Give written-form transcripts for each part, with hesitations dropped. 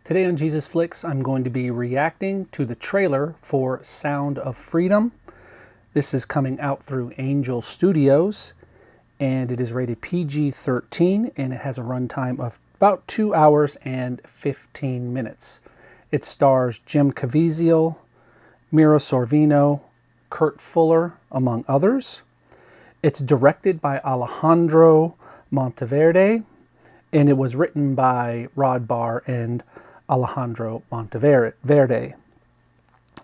Today on Jesus Flicks, I'm going to be reacting to the trailer for Sound of Freedom. This is coming out through Angel Studios, and it is rated PG-13, and it has a runtime of about 2 hours and 15 minutes. It stars Jim Caviezel, Mira Sorvino, Kurt Fuller, among others. It's directed by Alejandro Monteverde, and it was written by Rod Barr and Alejandro Monteverde.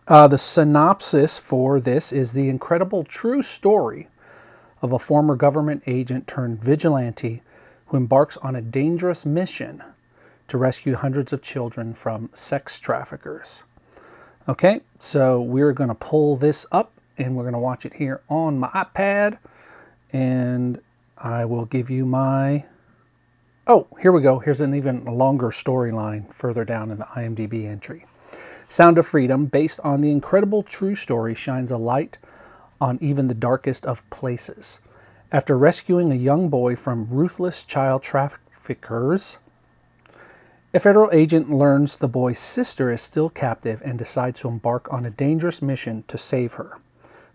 The synopsis for this is the incredible true story of a former government agent turned vigilante who embarks on a dangerous mission to rescue hundreds of children from sex traffickers. Okay, so we're going to pull this up and we're going to watch it here on my iPad, and I will give you my... Oh, here we go. Here's an even longer storyline further down in the IMDb entry. Sound of Freedom, based on the incredible true story, shines a light on even the darkest of places. After rescuing a young boy from ruthless child traffickers, a federal agent learns the boy's sister is still captive and decides to embark on a dangerous mission to save her.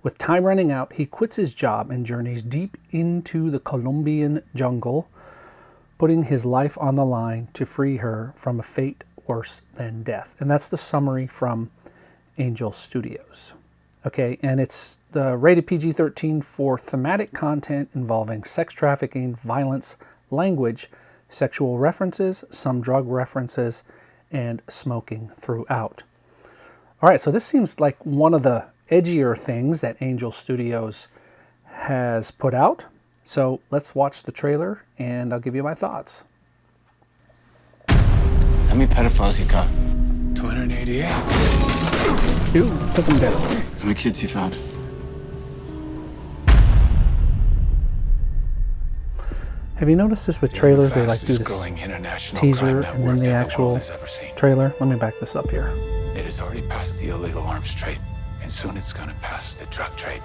With time running out, he quits his job and journeys deep into the Colombian jungle, putting his life on the line to free her from a fate worse than death. And that's the summary from Angel Studios. Okay, and it's the rated PG-13 for thematic content involving sex trafficking, violence, language, sexual references, some drug references, and smoking throughout. All right, so this seems like one of the edgier things that Angel Studios has put out. So let's watch the trailer and I'll give you my thoughts. How many pedophiles you got? 288. Ooh, took them down. How many kids you found? Have you noticed this with trailers? They like do this teaser and then the actual trailer. Let me back this up here. It has already passed the illegal arms trade, and soon it's gonna pass the drug trade.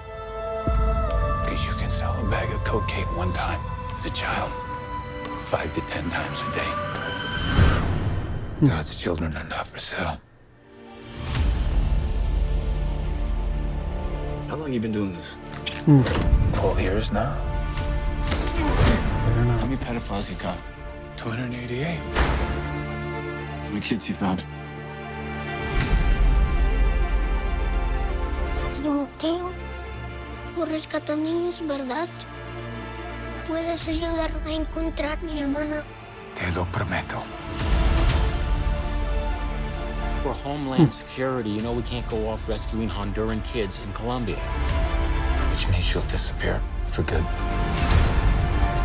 Because you can sell a bag of cocaine one time to a child 5 to 10 times a day. God's children are not for sale. How long you been doing this? 12 years now. How many pedophiles you got? 288. How many kids you found? Timoteo, tú rescatas niños, ¿verdad? ¿Puedes ayudarme a encontrar a mi hermana? Te lo prometo. For Homeland Security, you know we can't go off rescuing Honduran kids in Colombia. Which means she'll disappear for good.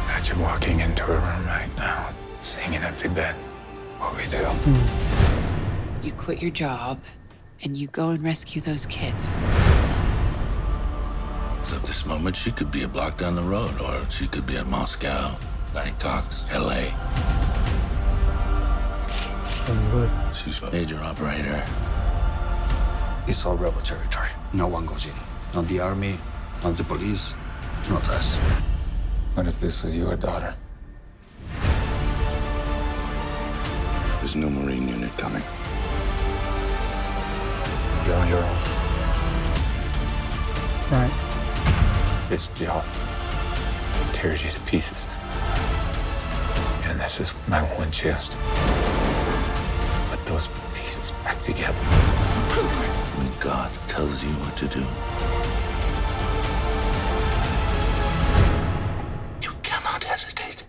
Imagine walking into a room right now, seeing an empty bed. What we do? You quit your job and you go and rescue those kids. So at this moment, she could be a block down the road, or she could be in Moscow, Bangkok, LA. She's a major operator. It's all rebel territory. No one goes in. Not the army, not the police, not us. What if this was your daughter? There's no Marine unit coming. You're on your own. Right. This job tears you to pieces. And this is my one chance to put those pieces back together. When God tells you what to do, you cannot hesitate.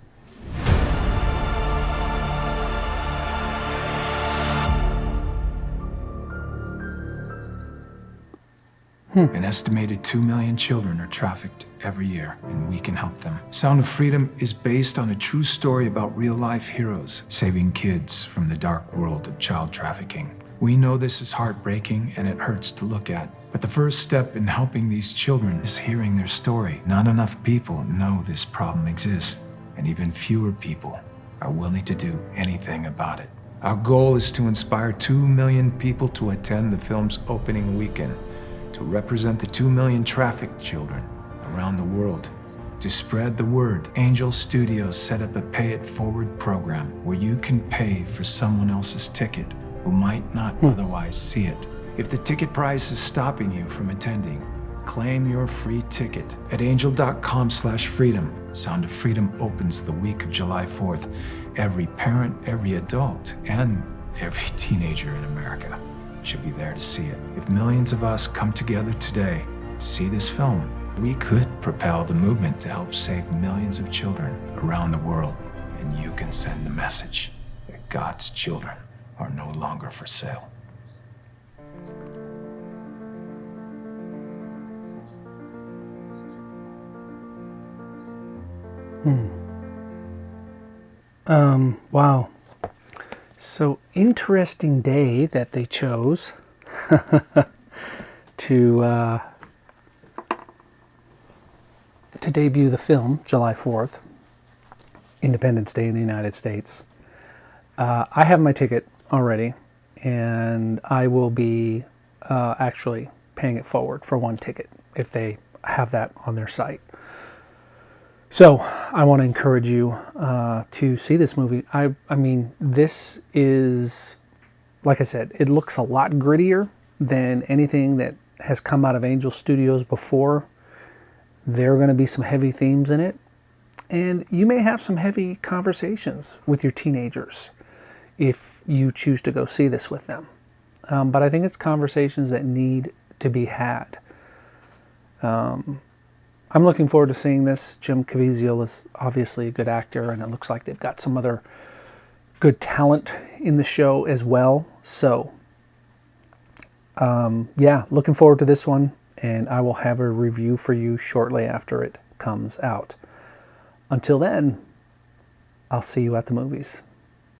An estimated 2 million children are trafficked every year, and we can help them. Sound of Freedom is based on a true story about real-life heroes saving kids from the dark world of child trafficking. We know this is heartbreaking and it hurts to look at, but the first step in helping these children is hearing their story. Not enough people know this problem exists, and even fewer people are willing to do anything about it. Our goal is to inspire 2 million people to attend the film's opening weekend, to represent the 2 million trafficked children around the world. To spread the word, Angel Studios set up a pay-it-forward program where you can pay for someone else's ticket who might not otherwise see it. If the ticket price is stopping you from attending, claim your free ticket at angel.com/freedom. Sound of Freedom opens the week of July 4th. Every parent, every adult, and every teenager in America should be there to see it. If millions of us come together today to see this film, we could propel the movement to help save millions of children around the world. And you can send the message that God's children are no longer for sale. Wow. So interesting day that they chose to debut the film, July 4th, Independence Day in the United States. I have my ticket already, and I will be actually paying it forward for one ticket if they have that on their site. So I want to encourage you to see this movie. I mean, this is, like I said, it looks a lot grittier than anything that has come out of Angel Studios before. There are going to be some heavy themes in it, and you may have some heavy conversations with your teenagers if you choose to go see this with them. But I think it's conversations that need to be had. I'm looking forward to seeing this. Jim Caviezel is obviously a good actor, and it looks like they've got some other good talent in the show as well. So, yeah, looking forward to this one, and I will have a review for you shortly after it comes out. Until then, I'll see you at the movies.